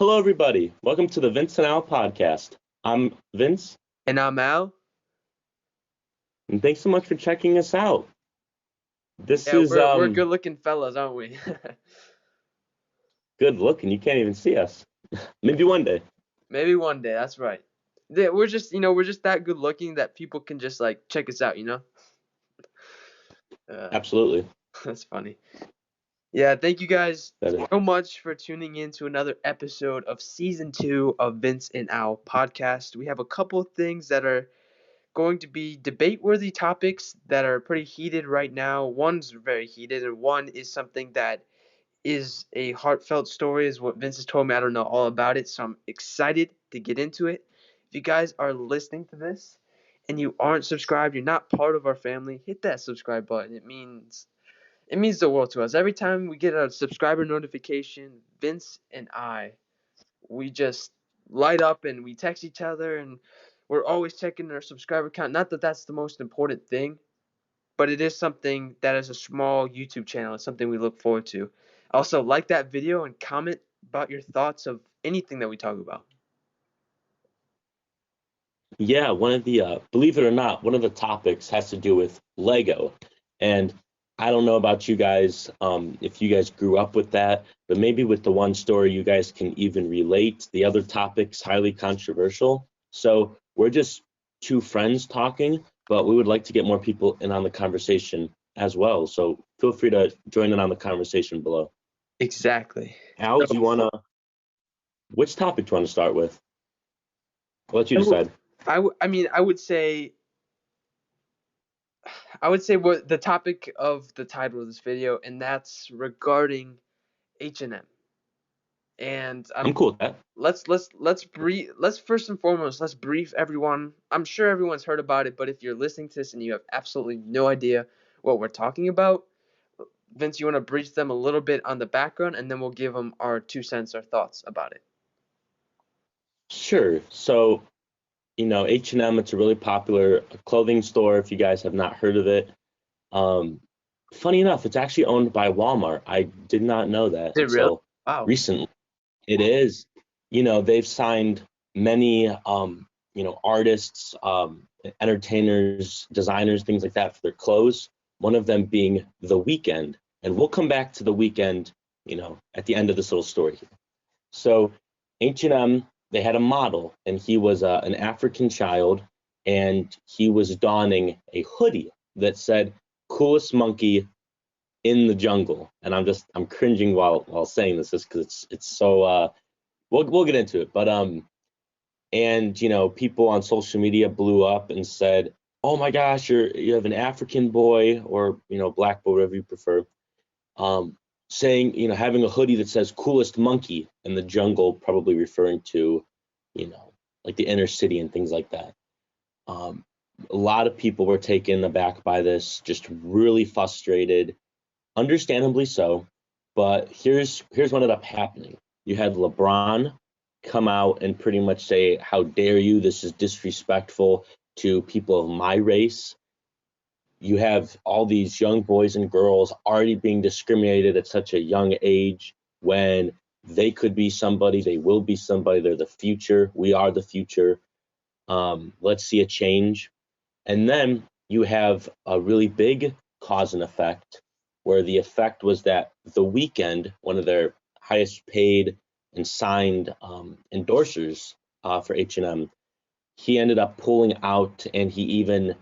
Hello, everybody. Welcome to the Vince&Al podcast. I'm Vince, And I'm Al. and thanks so much for checking us out. This Yeah, is we're good looking fellas, aren't we? good looking. You can't even see us. Maybe one day. Maybe one day, that's right. Yeah, we're just that good looking that people can just like check us out. Uh, Absolutely. that's funny. Yeah, thank you guys That is. so much for tuning in to another episode of season 2 of Vince and Al podcast. We have a couple of things that are going to be debate worthy topics that are pretty heated right now. One's very heated, and one is something that is a heartfelt story, is what Vince has told me. I don't know all about it, so I'm excited to get into it. If you guys are listening to this and you aren't subscribed, you're not part of our family, hit that subscribe button. It means the world to us. Every time we get a subscriber notification, Vince and I, we just light up and we text each other, and we're always checking our subscriber count. Not that that's the most important thing, but it is something that is a small YouTube channel. It's something we look forward to. Also, like that video and comment about your thoughts of anything that we talk about. Yeah, believe it or not, one of the topics has to do with Lego. And I don't know about you guys, if you guys grew up with that, but maybe with the one story you guys can even relate. The other topic's highly controversial. So we're just two friends talking, but we would like to get more people in on the conversation as well. So feel free to join in on the conversation below. Exactly. Al, So, which topic do you want to start with? I'll let you I w- decide. I mean, I would say what the topic of the title of this video, and that's regarding H&M. And I'm cool with that. let's first and foremost, let's brief everyone. I'm sure everyone's heard about it, but if you're listening to this and you have absolutely no idea what we're talking about, Vince, you want to brief them a little bit on the background, and then we'll give them our 2 cents, our thoughts about it. Sure. So H&M, it's a really popular clothing store if you guys have not heard of it. Um, Funny enough, it's actually owned by Walmart. I did not know that Is it really? until Wow. recently. It is. They've signed many, artists, entertainers, designers, things like that for their clothes. One of them being The Weeknd. And we'll come back to The Weeknd, at the end of this little story here. So H&M, they had a model, and he was an African child, and he was donning a hoodie that said "coolest monkey in the jungle." And I'm cringing while saying this, just because it's so. We'll get into it, but and people on social media blew up and said, "Oh my gosh, you have an African boy, or black boy, whatever you prefer." um, Saying, having a hoodie that says "coolest monkey in the jungle," probably referring to, you know, like the inner city and things like that. Um, a lot of people were taken aback by this, just really frustrated, understandably so. But here's what ended up happening. You had LeBron come out and pretty much say, "How dare you? This is disrespectful to people of my race." You have all these young boys and girls already being discriminated at such a young age, when they could be somebody, they will be somebody, they're the future, we are the future. Let's see a change. And then you have a really big cause and effect, where the effect was that The Weeknd, one of their highest paid and signed endorsers for H&M, he ended up pulling out, and he even,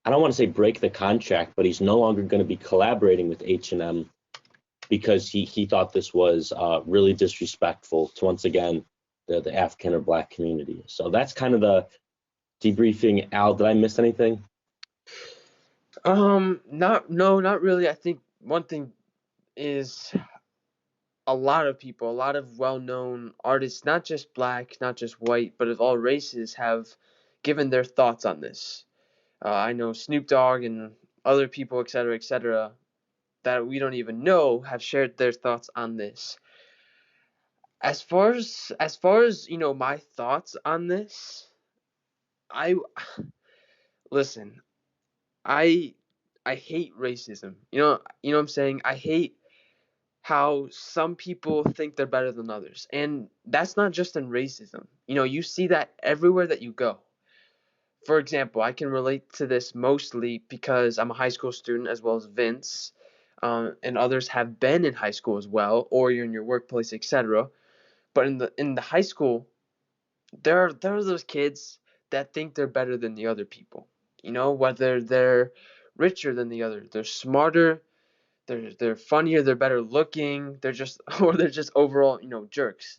I don't want to say break the contract, but he's no longer going to be collaborating with H&M, because he thought this was really disrespectful to, once again, the African or Black community. So that's kind of the debriefing. Al, did I miss anything? Not no, not really. I think one thing is a lot of people, a lot of well-known artists, not just black, not just white, but of all races, have given their thoughts on this. I know Snoop Dogg and other people, etc., that we don't even know have shared their thoughts on this. As far as my thoughts on this, I listen. I I hate racism. You know what I'm saying? I hate how some people think they're better than others. And that's not just in racism. You see that everywhere that you go. For example, I can relate to this mostly because I'm a high school student as well as Vince, and others have been in high school as well, or you're in your workplace, etc. But in the high school, there are those kids that think they're better than the other people. Whether they're richer than the other, they're smarter, they're funnier, they're better looking, they're just or they're just overall, jerks.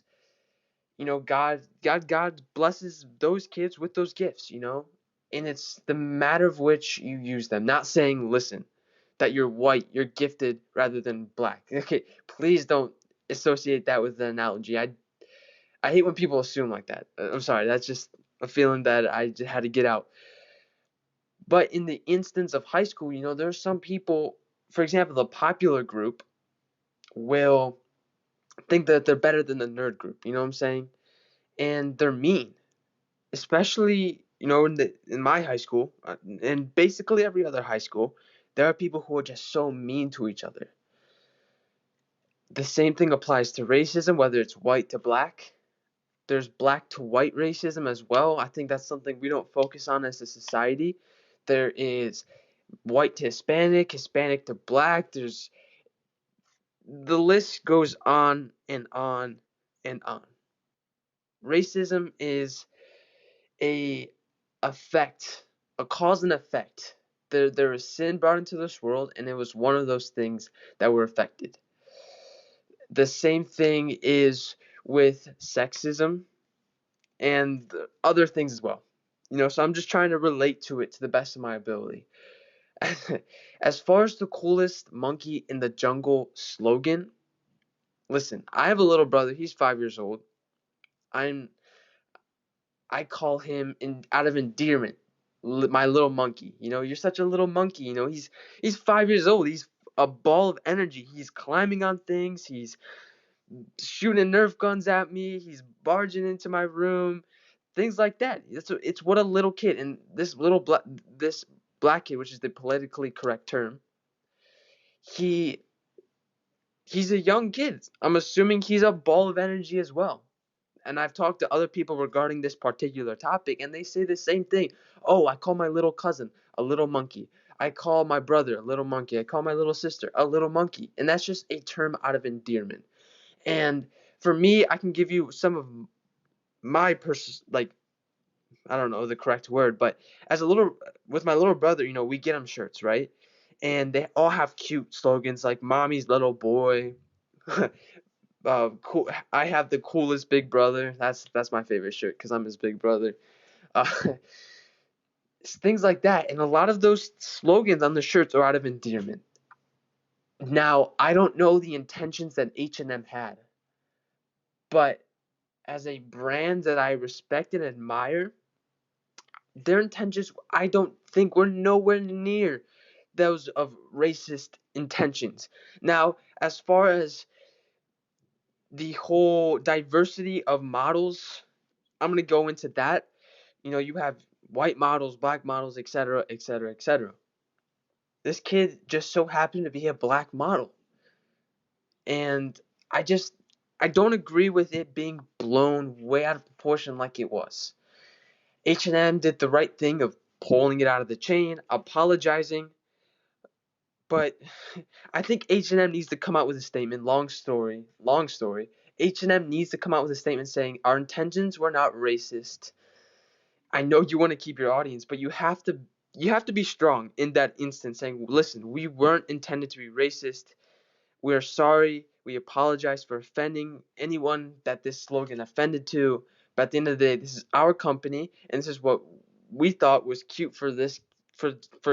God blesses those kids with those gifts, and it's the matter of which you use them. Not saying, listen, that you're white, you're gifted rather than black. Okay, please don't associate that with the analogy. I hate when people assume like that. I'm sorry, that's just a feeling that I just had to get out. But in the instance of high school, there's some people, for example, the popular group will think that they're better than the nerd group. You know what I'm saying? And they're mean, especially in my high school, and basically every other high school. There are people who are just so mean to each other. The same thing applies to racism, whether it's white to black. There's black to white racism as well. I think that's something we don't focus on as a society. There is white to Hispanic, Hispanic to black. The list goes on and on and on. Racism is a effect, a cause and effect. There is sin brought into this world, and it was one of those things that were affected. The same thing is with sexism and other things as well. So I'm just trying to relate to it to the best of my ability. As far as the coolest monkey in the jungle slogan, listen, I have a little brother. He's 5 years old. I call him out of endearment, my little monkey. You're such a little monkey. He's 5 years old. He's a ball of energy. He's climbing on things. He's shooting Nerf guns at me. He's barging into my room. Things like that. It's what a little kid, and this black kid, which is the politically correct term, he's a young kid. I'm assuming he's a ball of energy as well. And I've talked to other people regarding this particular topic, and they say the same thing. Oh, I call my little cousin a little monkey. I call my brother a little monkey. I call my little sister a little monkey. And that's just a term out of endearment. And for me, I can give you some of my I don't know the correct word, but with my little brother, we get him shirts, right? And they all have cute slogans like "Mommy's little boy." Cool. I have the coolest big brother. That's my favorite shirt because I'm his big brother. Uh, things like that, and a lot of those slogans on the shirts are out of endearment. Now, I don't know the intentions that H&M had, but as a brand that I respect and admire, their intentions, I don't think, were nowhere near those of racist intentions. Now, as far as the whole diversity of models, I'm going to go into that. You have white models, black models, etc., etc., etc. This kid just so happened to be a black model. And I don't agree with it being blown way out of proportion like it was. H&M did the right thing of pulling it out of the chain, apologizing. But I think H&M needs to come out with a statement. Long story. H&M needs to come out with a statement saying our intentions were not racist. I know you want to keep your audience, but you have to be strong in that instance, saying, listen, we weren't intended to be racist. We are sorry. We apologize for offending anyone that this slogan offended to. But at the end of the day, this is our company, and this is what we thought was cute for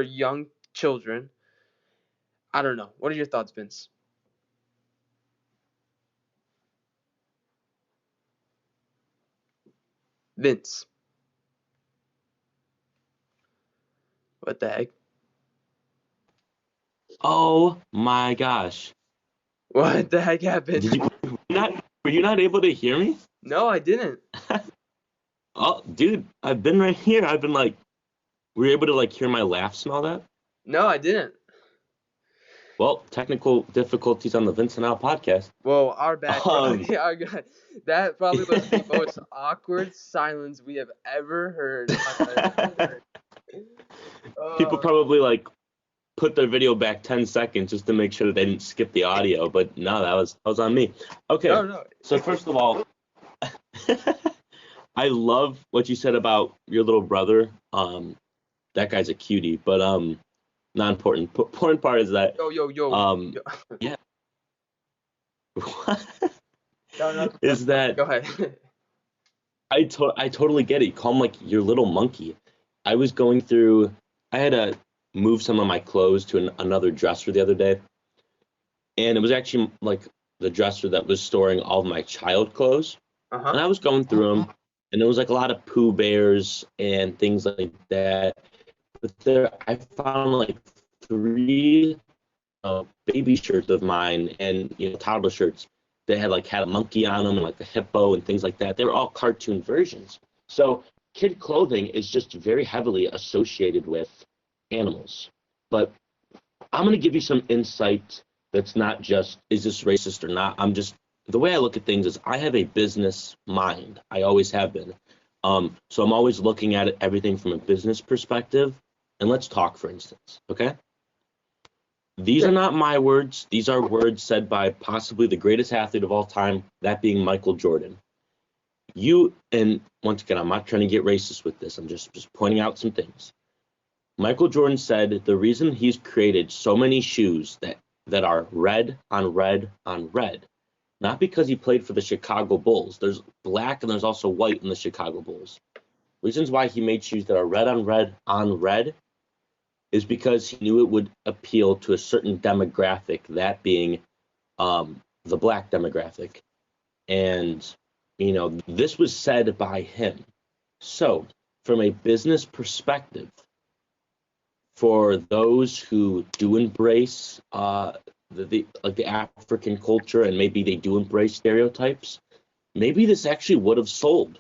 young children. I don't know. What are your thoughts, Vince? Vince, what the heck? Oh my gosh. What the heck happened? Did you not were you not able to hear me? No, I didn't. Oh, dude, I've been right here. I've been were you able to hear my laugh, smell that? No, I didn't. Well, technical difficulties on the Vince&Al podcast. Whoa, our bad, bro. Um, Yeah, our God. That probably was the most awkward silence we have ever heard on a. People Uh, probably like put their video back 10 seconds just to make sure that they didn't skip the audio, but no, that was on me. Okay, no, no. so first of all, I love what you said about your little brother. That guy's a cutie, but not important. Important part is that Yo, yo, yo. um, Yo. yeah, No, no. is that Go ahead. I totally get it. You call him like your little monkey. I was going through. I had to move some of my clothes to another dresser the other day, and it was actually like the dresser that was storing all of my child clothes. Uh-huh. And I was going through them, and there was like a lot of Pooh Bears and things like that. But there, I found like three baby shirts of mine and toddler shirts that had a monkey on them and like a hippo and things like that. They were all cartoon versions. So kid clothing is just very heavily associated with animals. But I'm going to give you some insight that's not just is this racist or not. The way I look at things is I have a business mind. I always have been. So I'm always looking at everything from a business perspective. And let's talk, for instance, okay? These are not my words. These are words said by possibly the greatest athlete of all time, that being Michael Jordan. And once again, I'm not trying to get racist with this. I'm just pointing out some things. Michael Jordan said the reason he's created so many shoes that are red on red on red, not because he played for the Chicago Bulls. There's black and there's also white in the Chicago Bulls. Reasons why he made shoes that are red on red on red is because he knew it would appeal to a certain demographic, that being the black demographic. And, this was said by him. So, from a business perspective, for those who do embrace the African culture and maybe they do embrace stereotypes, maybe this actually would have sold.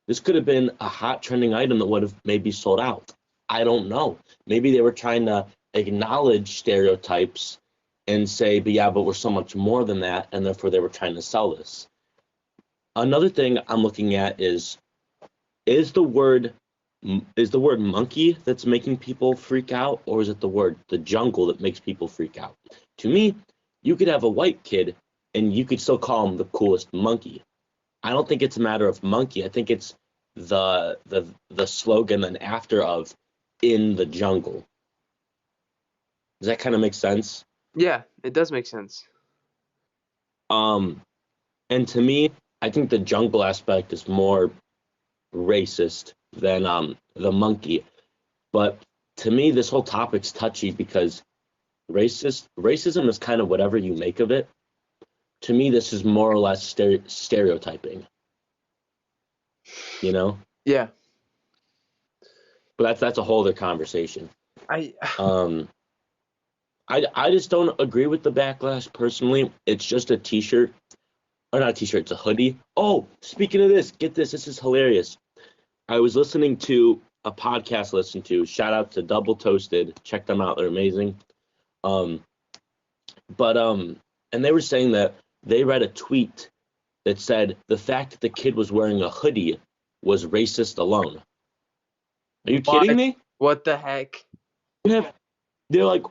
This could have been a hot trending item that would have maybe sold out. I don't know. Maybe they were trying to acknowledge stereotypes and say, but we're so much more than that, and therefore they were trying to sell this. Another thing I'm looking at is the word monkey that's making people freak out, or is it the jungle that makes people freak out? To me, you could have a white kid and you could still call him the coolest monkey. I don't think it's a matter of monkey. I think it's the slogan and after of in the jungle. Does that kind of make sense? Yeah, it does make sense. And to me, I think the jungle aspect is more racist than the monkey. But to me, this whole topic's touchy because racism is kind of whatever you make of it. To me, this is more or less stereotyping. Yeah. But that's a whole other conversation. I I just don't agree with the backlash personally. It's just a t-shirt. Or not a t-shirt, it's a hoodie. Oh, speaking of this, get this. This is hilarious. I was listening to a podcast I listened to. Shout out to Double Toasted. Check them out. They're amazing. And they were saying that they read a tweet that said the fact that the kid was wearing a hoodie was racist alone. Are you kidding me? What the heck? They're like,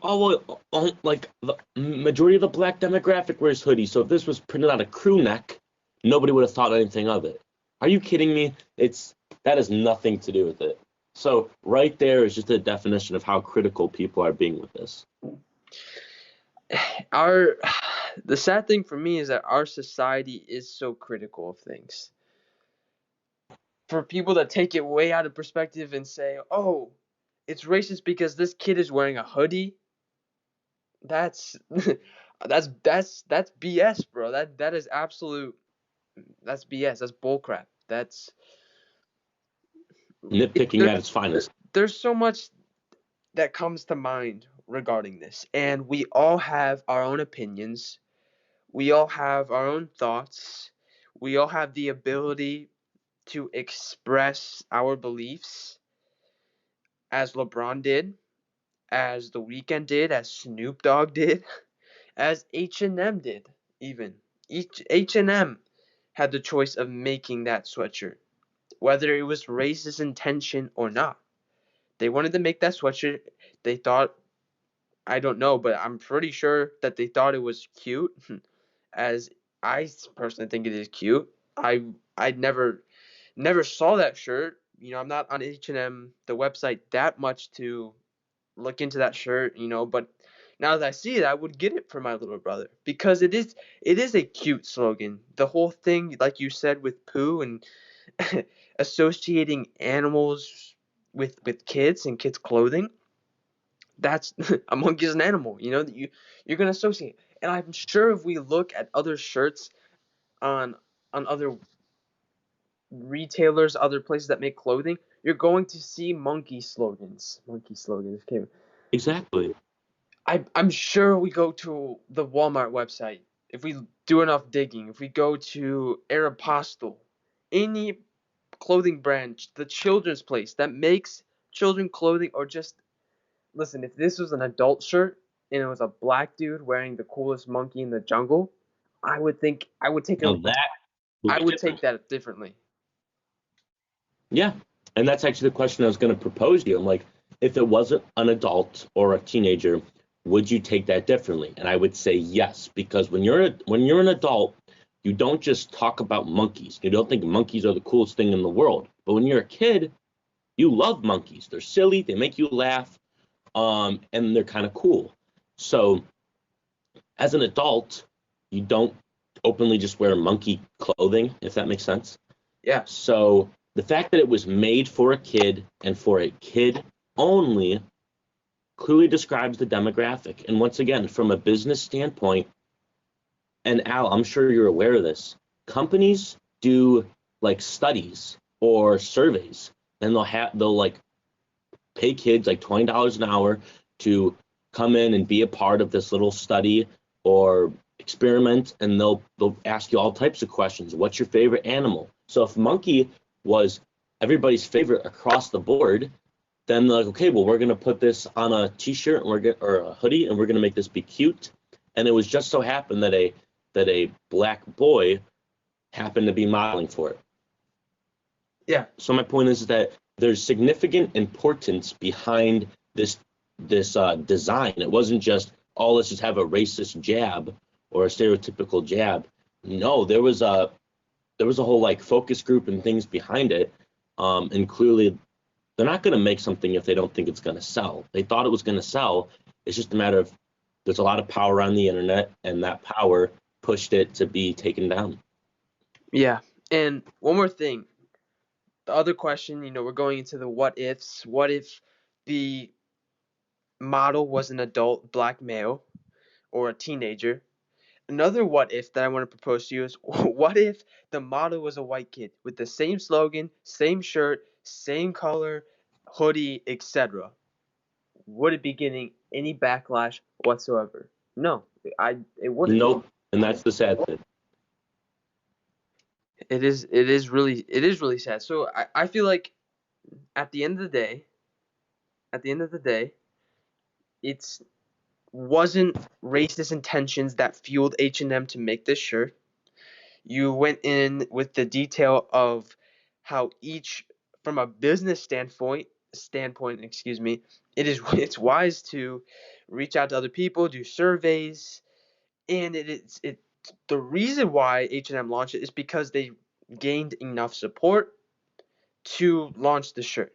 like the majority of the black demographic wears hoodies. So if this was printed on a crew neck, nobody would have thought anything of it. Are you kidding me? That has nothing to do with it. So right there is just a definition of how critical people are being with this. The sad thing for me is that our society is so critical of things. For people that take it way out of perspective and say, "Oh, it's racist because this kid is wearing a hoodie." That's that's BS, bro. That is absolute. That's BS. That's bullcrap. That's Nitpicking at its finest. There's so much that comes to mind regarding this, and we all have our own opinions. We all have our own thoughts. We all have the ability to express our beliefs, as LeBron did. as The Weeknd did, as Snoop Dogg did, as H&M did even. H&M had the choice of making that sweatshirt, whether it was racist intention or not. They wanted to make that sweatshirt. They thought, I don't know, but I'm pretty sure that they thought it was cute. As I personally think it is cute. I never saw that shirt. I'm not on H&M the website that much to look into that shirt, but now that I see it, I would get it for my little brother because it is a cute slogan. The whole thing, like you said, with poo and associating animals with kids and kids clothing, that's a monkey is an animal, that you're gonna associate. And I'm sure if we look at other shirts on other retailers, other places that make clothing, you're going to see monkey slogans. Monkey slogans. Okay. Exactly. I'm sure we go to the Walmart website, if we do enough digging, if we go to Aeropostale, any clothing brand, the children's place that makes children clothing, or just listen, if this was an adult shirt and it was a black dude wearing the coolest monkey in the jungle, I would think Now that would I be would different. take that differently. Yeah. And that's actually the question I was going to propose to you. I'm like, if it wasn't an adult or a teenager, would you take that differently? And I would say yes, because when you're an adult, you don't just talk about monkeys. You don't think monkeys are the coolest thing in the world. But when you're a kid, you love monkeys. They're silly, they make you laugh, and they're kind of cool. So as an adult, you don't openly just wear monkey clothing, if that makes sense. Yeah. So the fact that it was made for a kid and for a kid only clearly describes the demographic. And once again, from a business standpoint, and Al, I'm sure you're aware of this, companies do like studies or surveys, and they'll like pay kids like $20 an hour to come in and be a part of this little study or experiment, and they'll ask you all types of questions. What's your favorite animal? So if monkey was everybody's favorite across the board, then they're like, okay, well, we're gonna put this on a t-shirt and or a hoodie, and we're gonna make this be cute. And it was just so happened that a black boy happened to be modeling for it. Yeah. So my point is that there's significant importance behind this design. It wasn't just, oh, let's just have a racist jab or a stereotypical jab. No, there was a whole like focus group and things behind it. And clearly they're not going to make something if they don't think it's going to sell. They thought it was going to sell. It's just a matter of there's a lot of power on the internet, and that power pushed it to be taken down. Yeah. And one more thing. The other question, we're going into the what ifs. What if the model was an adult black male or a teenager? Another what if that I want to propose to you is what if the model was a white kid with the same slogan, same shirt, same color, hoodie, etc.? Would it be getting any backlash whatsoever? No, it wouldn't. Nope. And that's the sad thing. It is really sad. So I feel like at the end of the day, it's wasn't racist intentions that fueled H&M to make this shirt. You went in with the detail of how each, from a business standpoint, excuse me, it's wise to reach out to other people, do surveys, and the reason why H&M launched it is because they gained enough support to launch the shirt.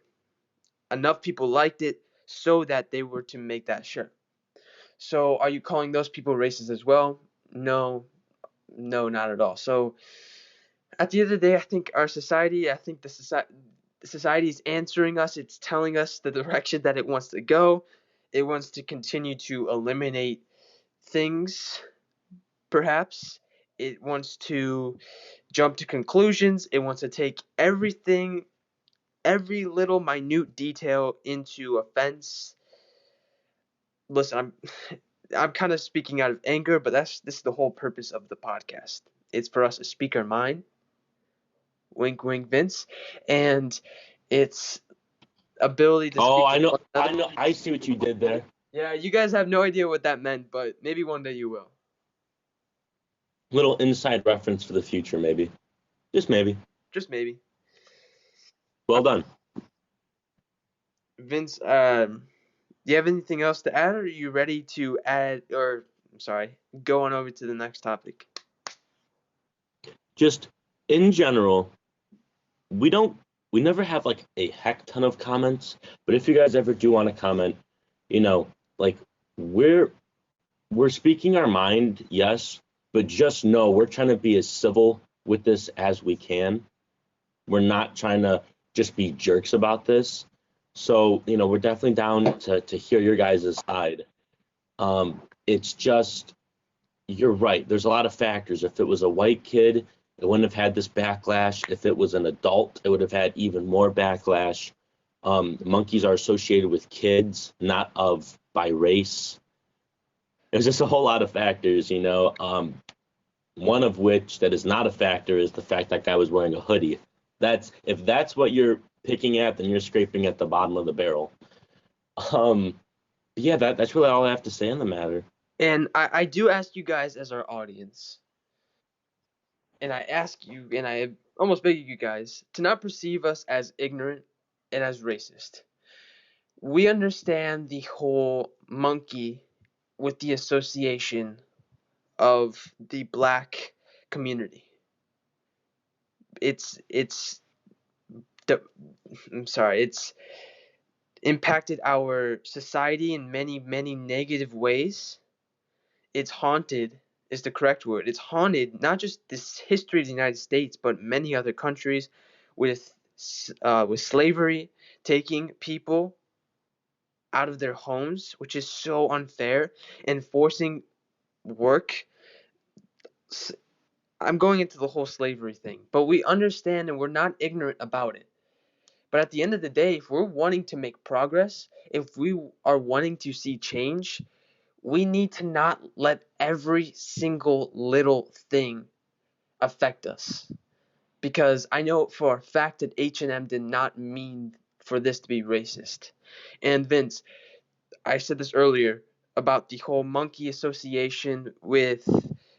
Enough people liked it so that they were to make that shirt. So are you calling those people racist as well? No, not at all. So at the end of the day, I think the society is answering us. It's telling us the direction that it wants to go. It wants to continue to eliminate things, perhaps. It wants to jump to conclusions. It wants to take everything, every little minute detail into offense. Listen, I'm kind of speaking out of anger, but this is the whole purpose of the podcast. It's for us to speak our mind. Wink, wink, Vince. And it's ability to Oh, speak I with know, one I another. know, I see what you did there. Yeah, you guys have no idea what that meant, but maybe one day you will. Little inside reference for the future, maybe. Just maybe. Just maybe. Well done. Vince, do you have anything else to add, or are you ready to add, or, I'm sorry, go on over to the next topic? Just in general, we don't, we never have like a heck ton of comments, but if you guys ever do want to comment, you know, like we're we're speaking our mind, yes, but just know we're trying to be as civil with this as we can. We're not trying to just be jerks about this. So, we're definitely down to hear your guys' side. It's just, you're right. There's a lot of factors. If it was a white kid, it wouldn't have had this backlash. If it was an adult, it would have had even more backlash. Monkeys are associated with kids, not of by race. There's just a whole lot of factors. One of which that is not a factor is the fact that guy was wearing a hoodie. That's if that's what you're picking at, then you're scraping at the bottom of the barrel. Um, yeah, that's really all I have to say on the matter. And I do ask you guys as our audience, and I ask you, and I almost beg you guys to not perceive us as ignorant and as racist. We understand the whole monkey with the association of the black community. It's I'm sorry, it's impacted our society in many, many negative ways. It's haunted is the correct word. It's haunted not just this history of the United States, but many other countries with slavery, taking people out of their homes, which is so unfair, and forcing work. I'm going into the whole slavery thing, but we understand and we're not ignorant about it. But at the end of the day, if we're wanting to make progress, if we are wanting to see change, we need to not let every single little thing affect us. Because I know for a fact that H&M did not mean for this to be racist. And Vince, I said this earlier about the whole monkey association with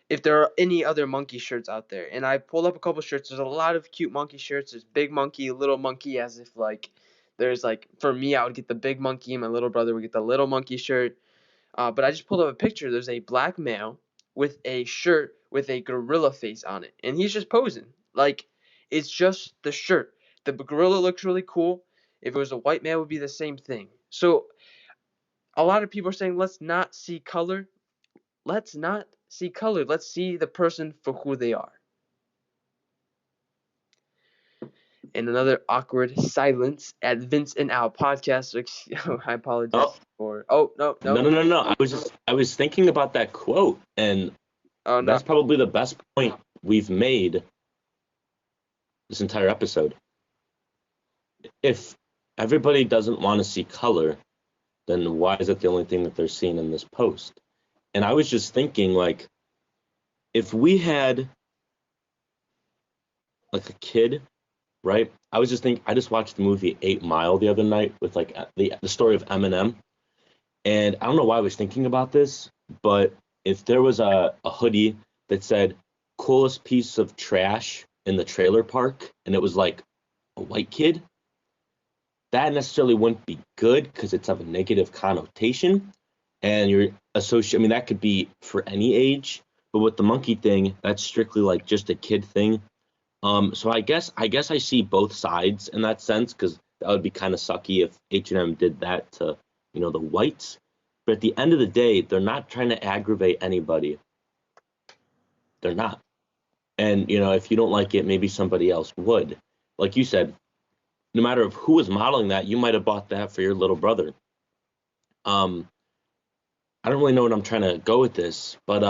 if there are any other monkey shirts out there. And I pulled up a couple shirts. There's a lot of cute monkey shirts. There's big monkey, little monkey, as if like there's like for me, I would get the big monkey, and my little brother would get the little monkey shirt. But I just pulled up a picture. There's a black male with a shirt with a gorilla face on it, and he's just posing. Like it's just the shirt. The gorilla looks really cool. If it was a white man, it would be the same thing. So a lot of people are saying, let's not see color. Let's not see color. Let's see the person for who they are. And another awkward silence at Vince&Al podcast. I apologize Oh, for. Oh no no, no. no, no, no. I was thinking about that quote, and Oh no. that's probably the best point we've made this entire episode. If everybody doesn't want to see color, then why is it the only thing that they're seeing in this post? And I was just thinking, like, if we had like a kid, right? I just watched the movie 8 Mile the other night with like the story of Eminem, and I don't know why I was thinking about this, but if there was a hoodie that said coolest piece of trash in the trailer park, and it was like a white kid, that necessarily wouldn't be good because it's of a negative connotation, and you're associate. I mean, that could be for any age, but with the monkey thing, that's strictly like just a kid thing. So I guess I see both sides in that sense because that would be kind of sucky if H&M did that to the whites. But at the end of the day, they're not trying to aggravate anybody. They're not. And if you don't like it, maybe somebody else would. Like you said, no matter of who was modeling that, you might have bought that for your little brother. Um, I don't really know what I'm trying to go with this, but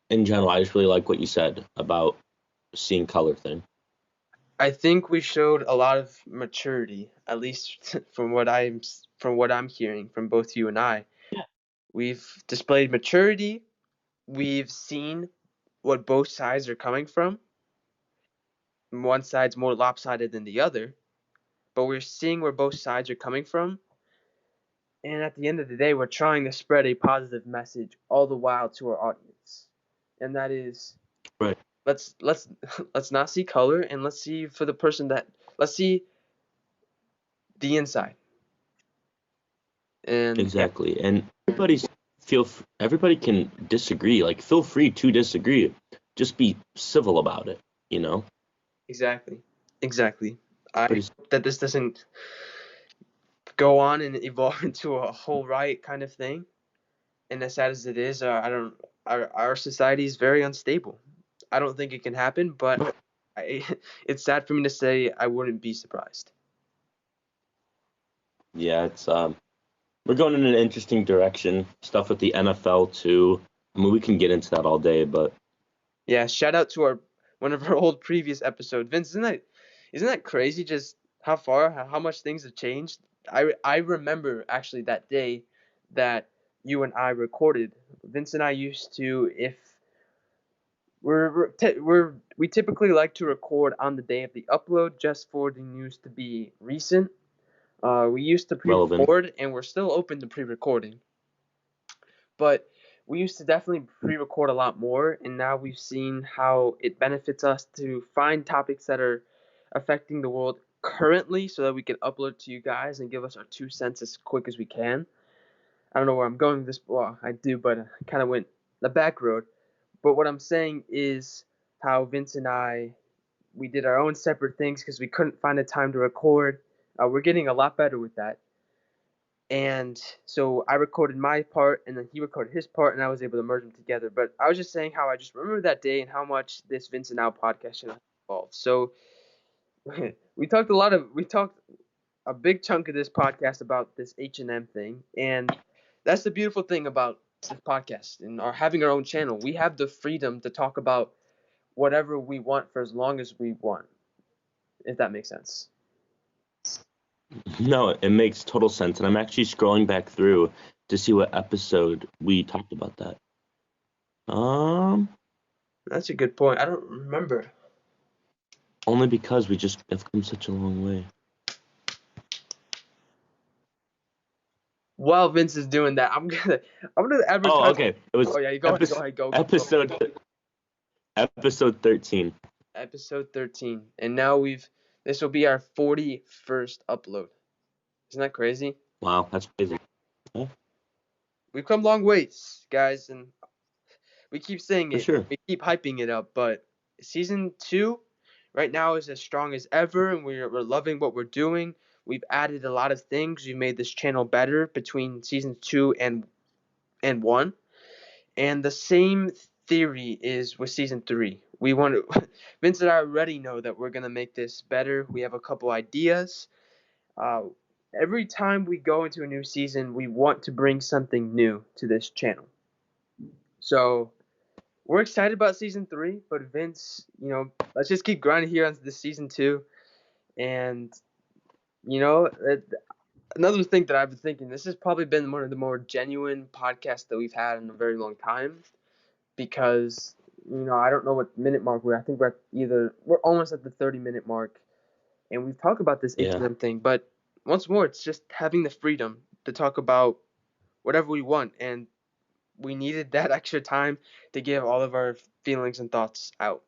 in general, I just really like what you said about seeing color thing. I think we showed a lot of maturity, at least from what I'm hearing from both you and I. We've displayed maturity. We've seen what both sides are coming from. One side's more lopsided than the other, but we're seeing where both sides are coming from. And at the end of the day, we're trying to spread a positive message all the while to our audience. And that is, Right. let's let's not see color, and let's see for the person that let's see the inside. And yeah, Exactly. And everybody can disagree. Like, feel free to disagree. Just be civil about it, you know? exactly. I Pretty, hope that this doesn't go on and evolve into a whole riot kind of thing. And as sad as it is, I don't. Our society is very unstable. I don't think it can happen, but it's sad for me to say I wouldn't be surprised. yeah, it's we're going in an interesting direction. Stuff with the NFL too. I mean, we can get into that all day, but Yeah, shout out to our one of our old previous episodes. Vince, isn't that crazy? Just how much things have changed. I remember actually that day that you and I recorded. Vince and I used to, if we typically like to record on the day of the upload just for the news to be recent. We used to relevant. pre-record, and we're still open to pre-recording, but we used to definitely pre-record a lot more, and now we've seen how it benefits us to find topics that are affecting the world currently so that we can upload to you guys and give us our 2 cents as quick as we can. I don't know where I'm going with this. Well, I do, but I kind of went the back road. But what I'm saying is how Vince and I, we did our own separate things because we couldn't find a time to record. We're getting a lot better with that. And so I recorded my part, and then he recorded his part, and I was able to merge them together. But I was just saying how I just remember that day and how much this Vince&Al podcast should have evolved. So we talked a big chunk of this podcast about this H&M thing, and that's the beautiful thing about this podcast and our having our own channel. We have the freedom to talk about whatever we want for as long as we want, if that makes sense. No, it makes total sense. And I'm actually scrolling back through to see what episode we talked about that. That's a good point. I don't remember. Only because we just have come such a long way. While Vince is doing that, I'm gonna advertise. Oh, okay. It was Yeah, you go ahead, go. episode 13. Episode 13, and now this will be our 41st upload. Isn't that crazy? Wow, that's crazy. Yeah, We've come long ways, guys, and we keep saying for it. sure. We keep hyping it up, but season 2 right now is as strong as ever, and we're loving what we're doing. We've added a lot of things. We made this channel better between season 2 and 1. And the same theory is with season 3. We want to Vince and I already know that we're gonna make this better. We have a couple ideas. Every time we go into a new season, we want to bring something new to this channel. So we're excited about season 3, but Vince, let's just keep grinding here on this season 2. And another thing that I've been thinking, this has probably been one of the more genuine podcasts that we've had in a very long time, because I don't know what minute mark we're. I think we're almost at the 30-minute mark, and we've talked about this H&M thing. But once more, it's just having the freedom to talk about whatever we want, and we needed that extra time to give all of our feelings and thoughts out.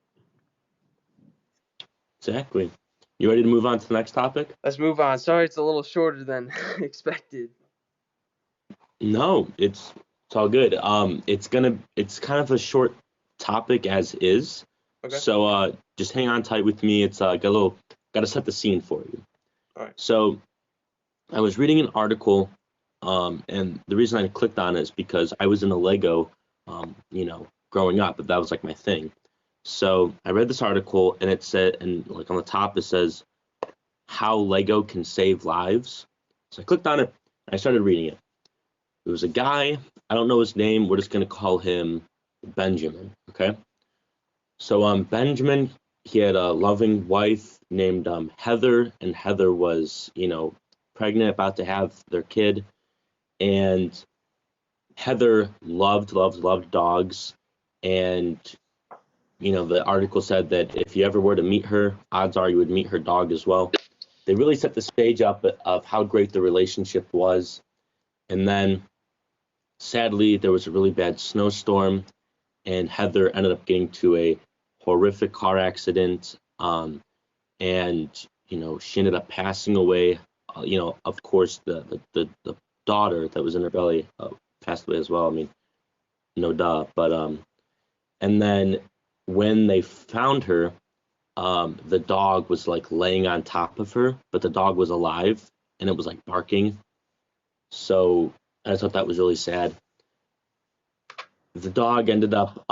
Exactly. You ready to move on to the next topic? Let's move on. Sorry, it's a little shorter than expected. No, it's all good. It's kind of a short topic as is. Okay. So just hang on tight with me. It's got to set the scene for you. All right. So I was reading an article, and the reason I clicked on it is because I was in a Lego, growing up, but that was like my thing. So I read this article, and it said, and like on the top it says, how Lego can save lives. So I clicked on it, and I started reading it. It was a guy, I don't know his name, we're just going to call him Benjamin, okay? So Benjamin, he had a loving wife named Heather, and Heather was, pregnant, about to have their kid, and Heather loved dogs, and the article said that if you ever were to meet her, odds are you would meet her dog as well. they really set the stage up of how great the relationship was. And then sadly, there was a really bad snowstorm, and Heather ended up getting to a horrific car accident. And she ended up passing away. Of course, the daughter that was in her belly passed away as well. I mean, no duh. But and then when they found her, the dog was like laying on top of her, but the dog was alive and it was like barking. So I thought that was really sad. The dog ended up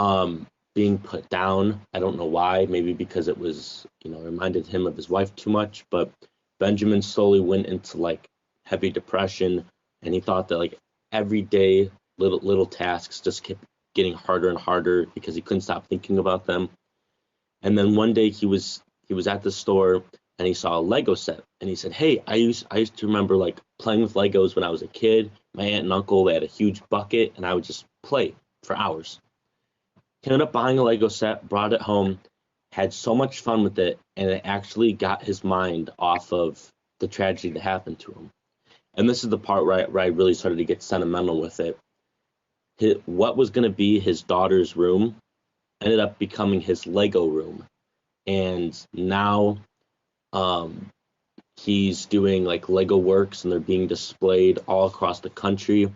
being put down. I don't know why. Maybe because it was, reminded him of his wife too much. But Benjamin slowly went into like heavy depression, and he thought that like every day little tasks just kept getting harder and harder because he couldn't stop thinking about them. And then one day he was at the store and he saw a Lego set and he said, "Hey, I used to remember like playing with Legos when I was a kid. My aunt and uncle, they had a huge bucket and I would just play for hours." He ended up buying a Lego set, brought it home, had so much fun with it, and it actually got his mind off of the tragedy that happened to him. And this is the part where I really started to get sentimental with it. What was going to be his daughter's room ended up becoming his Lego room. And now um, he's doing like Lego works and they're being displayed all across the country.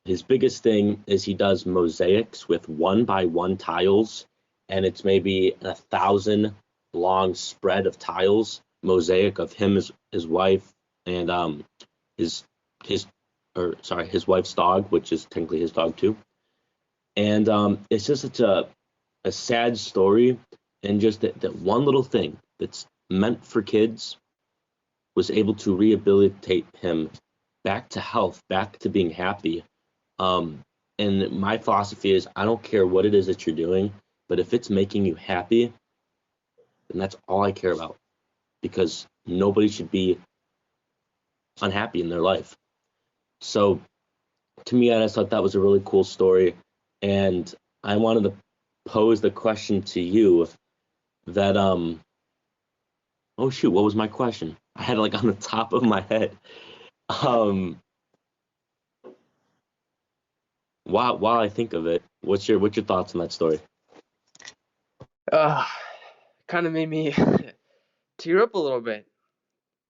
His biggest thing is he does mosaics with 1 by 1 tiles, and it's maybe 1,000 long spread of tiles, mosaic of him, his wife, and his his his wife's dog, which is technically his dog too. And it's just such a sad story, and just that one little thing that's meant for kids was able to rehabilitate him back to health, back to being happy. um, and my philosophy is I don't care what it is that you're doing, but if it's making you happy, then that's all I care about, because nobody should be unhappy in their life. So to me, I just thought that was a really cool story. And I wanted to pose the question to you that, oh shoot, what was my question? I had it like on the top of my head. Um, while I think of it, what's your thoughts on that story? Uh, Kind of made me tear up a little bit.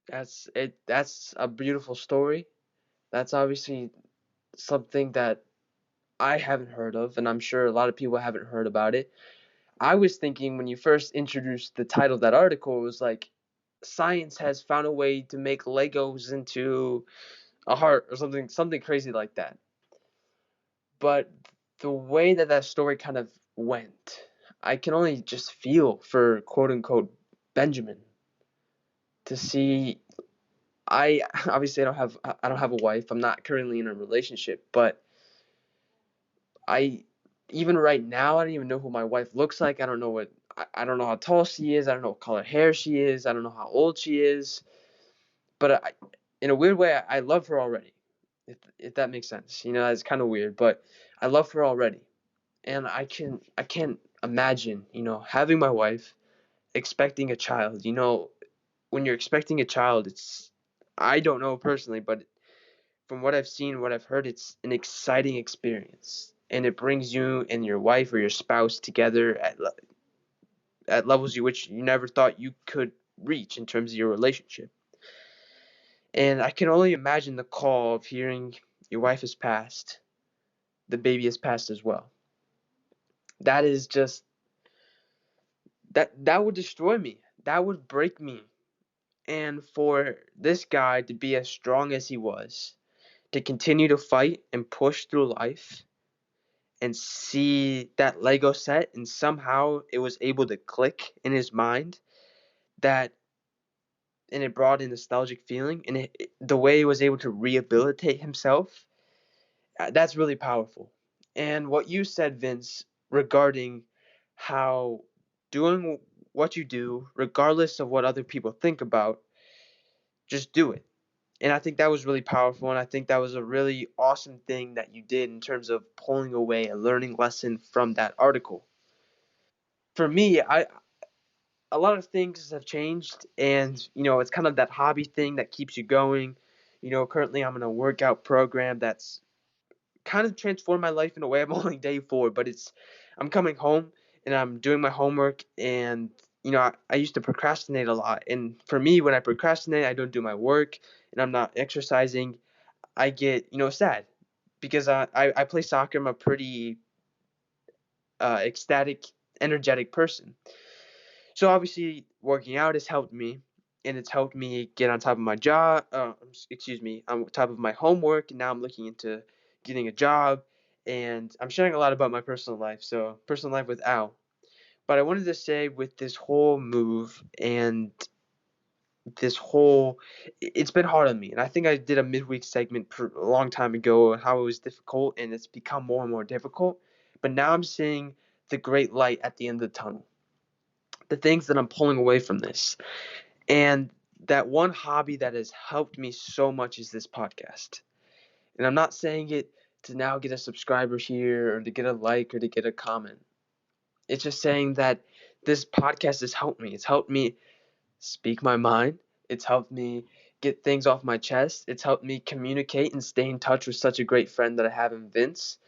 That's it. That's a beautiful story. That's obviously something that I haven't heard of, and I'm sure a lot of people haven't heard about it. I was thinking when you first introduced the title of that article, it was like science has found a way to make Legos into a heart or something crazy like that. But the way that that story kind of went, I can only just feel for quote unquote Benjamin to see. I obviously I don't have a wife. I'm not currently in a relationship, but I even right now I don't even know who my wife looks like. I don't know how tall she is. I don't know what color hair she is. I don't know how old she is. But in a weird way, I love her already. If that makes sense, that's kind of weird, but I love her already, and I can't imagine having my wife, expecting a child. When you're expecting a child, it's I don't know personally, but from what I've seen, what I've heard, it's an exciting experience, and it brings you and your wife or your spouse together at levels which you never thought you could reach in terms of your relationship. And I can only imagine the call of hearing your wife has passed, the baby has passed as well. That is just that would destroy me. That would break me. And for this guy to be as strong as he was, to continue to fight and push through life and see that Lego set, and somehow it was able to click in his mind, that and it brought a nostalgic feeling, and the way he was able to rehabilitate himself, that's really powerful. And what you said, Vince, regarding how doing what you do, regardless of what other people think about, just do it. And I think that was really powerful, and I think that was a really awesome thing that you did in terms of pulling away a learning lesson from that article. For me, a lot of things have changed, and it's kind of that hobby thing that keeps you going. Currently I'm in a workout program that's kind of transformed my life in a way. I'm only day 4, but I'm coming home and I'm doing my homework, and I used to procrastinate a lot. And for me, when I procrastinate, I don't do my work and I'm not exercising, I get sad, because I play soccer. I'm a pretty ecstatic, energetic person. So obviously, working out has helped me, and it's helped me get on top of my job. Excuse me, on top of my homework. And now I'm looking into getting a job, and I'm sharing a lot about my personal life. So personal life with Al. But I wanted to say, with this whole move and it's been hard on me. And I think I did a midweek segment a long time ago on how it was difficult, and it's become more and more difficult. But now I'm seeing the great light at the end of the tunnel, the things that I'm pulling away from this. And that one hobby that has helped me so much is this podcast. And I'm not saying it to now get a subscriber here or to get a like or to get a comment. It's just saying that this podcast has helped me. It's helped me speak my mind. It's helped me get things off my chest. It's helped me communicate and stay in touch with such a great friend that I have in Vince.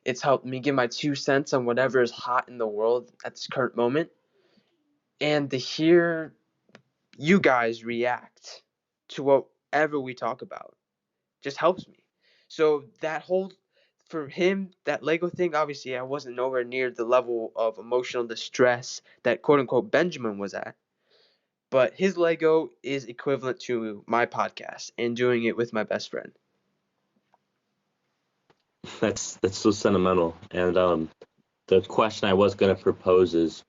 It's helped me give my 2 cents on whatever is hot in the world at this current moment. And to hear you guys react to whatever we talk about just helps me. So for him, that Lego thing, obviously I wasn't nowhere near the level of emotional distress that quote unquote Benjamin was at. But his Lego is equivalent to my podcast and doing it with my best friend. That's so sentimental. And the question I was going to propose is,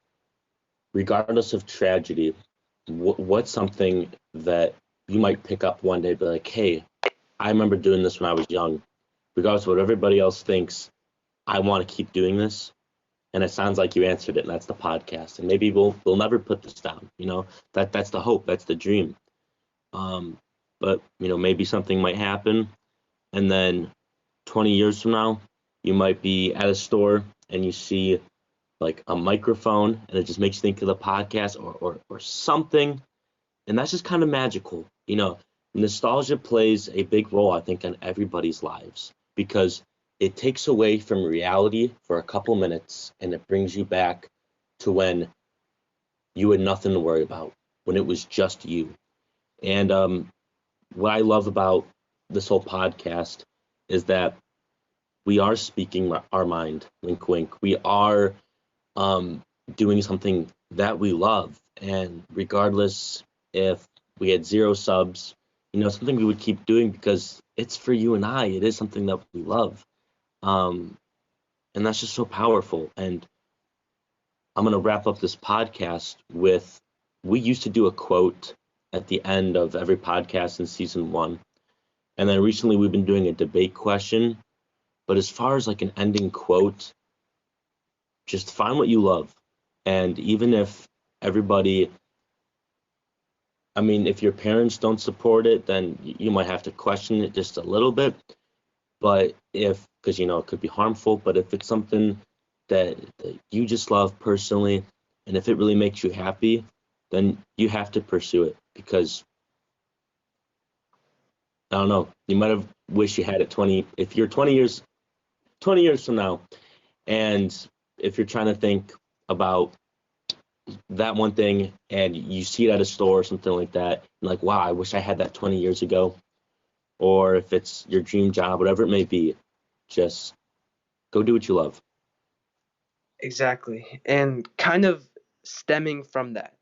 regardless of tragedy, what's something that you might pick up one day, be like, hey, I remember doing this when I was young. Regardless of what everybody else thinks, I want to keep doing this. And it sounds like you answered it, and that's the podcast. And maybe we'll never put this down. That's the hope, that's the dream. But maybe something might happen, and then 20 years from now, you might be at a store and you see like a microphone, and it just makes you think of the podcast or something. And that's just kind of magical. Nostalgia plays a big role, I think, in everybody's lives, because it takes away from reality for a couple minutes and it brings you back to when you had nothing to worry about, when it was just you. And what I love about this whole podcast is that we are speaking our mind, wink, wink. We are doing something that we love. And regardless if we had 0 subs, something we would keep doing because it's for you and I. It is something that we love. And that's just so powerful. And I'm going to wrap up this podcast with, we used to do a quote at the end of every podcast in season 1. And then recently we've been doing a debate question. But as far as like an ending quote, just find what you love. And even if everybody, if your parents don't support it, then you might have to question it just a little bit. But because it could be harmful, but if it's something that you just love personally, and if it really makes you happy, then you have to pursue it. Because I don't know, you might have wished you had it if you're 20 years from now, and if you're trying to think about that one thing and you see it at a store or something like that, and like, wow, I wish I had that 20 years ago. Or if it's your dream job, whatever it may be, just go do what you love. Exactly. And kind of stemming from that,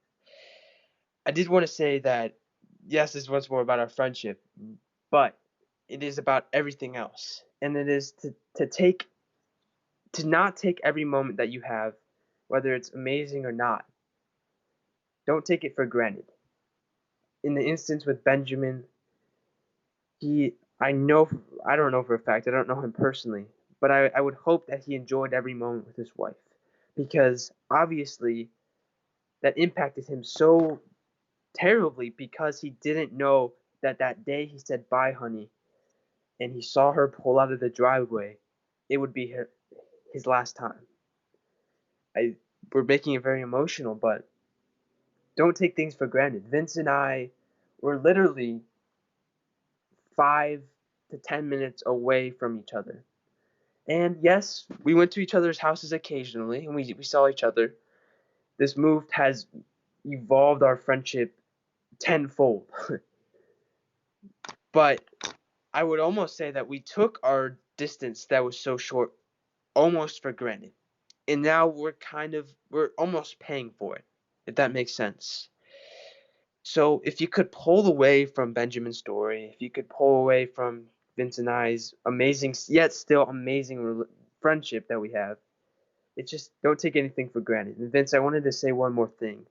I did want to say that, yes, this was more about our friendship, but it is about everything else. And it is to not take every moment that you have, whether it's amazing or not. Don't take it for granted. In the instance with Benjamin, I don't know for a fact, I don't know him personally, but I would hope that he enjoyed every moment with his wife, because obviously that impacted him so terribly, because he didn't know that day he said bye, honey, and he saw her pull out of the driveway, it would be his last time. We're making it very emotional, but don't take things for granted. Vince and I were literally 5 to 10 minutes away from each other. And yes, we went to each other's houses occasionally and we saw each other. This move has evolved our friendship tenfold. But I would almost say that we took our distance that was so short almost for granted. And now we're almost paying for it, if that makes sense. So if you could pull away from Benjamin's story, if you could pull away from Vince and I's amazing, yet still amazing friendship that we have, it's just don't take anything for granted. And Vince, I wanted to say one more thing.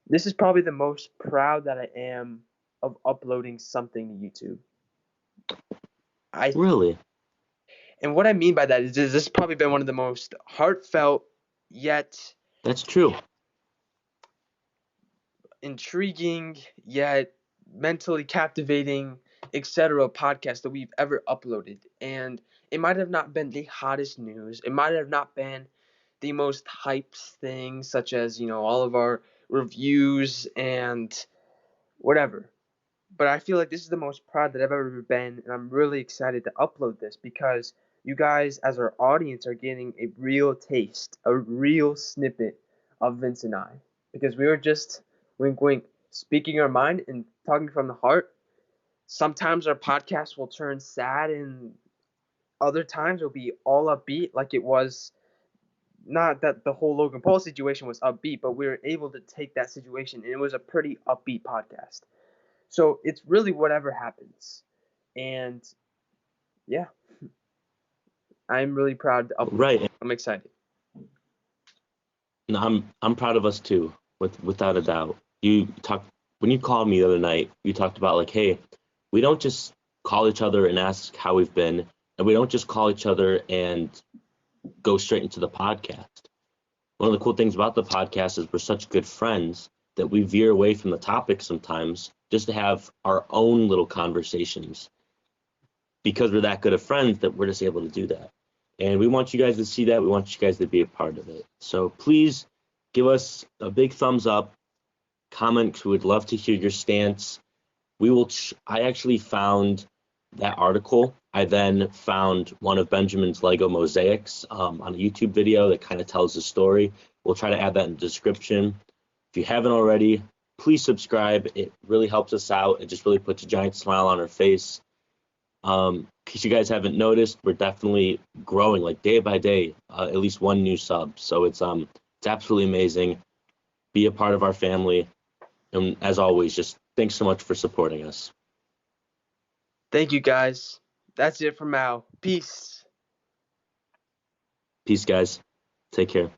This is probably the most proud that I am of uploading something to YouTube. Really? And what I mean by that is this has probably been one of the most heartfelt yet That's true. intriguing yet mentally captivating, etc. podcast that we've ever uploaded. And it might have not been the hottest news. It might have not been the most hyped thing, such as, all of our reviews and whatever. But I feel like this is the most proud that I've ever been, and I'm really excited to upload this because you guys, as our audience, are getting a real taste, a real snippet of Vince and I. Because we were just wink wink speaking our mind and talking from the heart. Sometimes our podcast will turn sad and other times it'll be all upbeat, like it was. Not that the whole Logan Paul situation was upbeat, but we were able to take that situation and it was a pretty upbeat podcast. So it's really whatever happens. And yeah, I'm really proud to upload. Right. I'm excited. And I'm proud of us too, without a doubt. When you called me the other night, you talked about like, hey, we don't just call each other and ask how we've been, and we don't just call each other and go straight into the podcast. One of the cool things about the podcast is we're such good friends that we veer away from the topic sometimes just to have our own little conversations. Because we're that good of friends that we're just able to do that. And we want you guys to see that. We want you guys to be a part of it. So please give us a big thumbs up, comment. We would love to hear your stance. I actually found that article. I then found one of Benjamin's Lego mosaics on a YouTube video that kind of tells the story. We'll try to add that in the description. If you haven't already, please subscribe. It really helps us out. It just really puts a giant smile on our face. In case you guys haven't noticed, we're definitely growing like day by day, at least one new sub. So it's absolutely amazing. Be a part of our family. And as always, just thanks so much for supporting us. Thank you, guys. That's it for now. Peace. Peace, guys. Take care.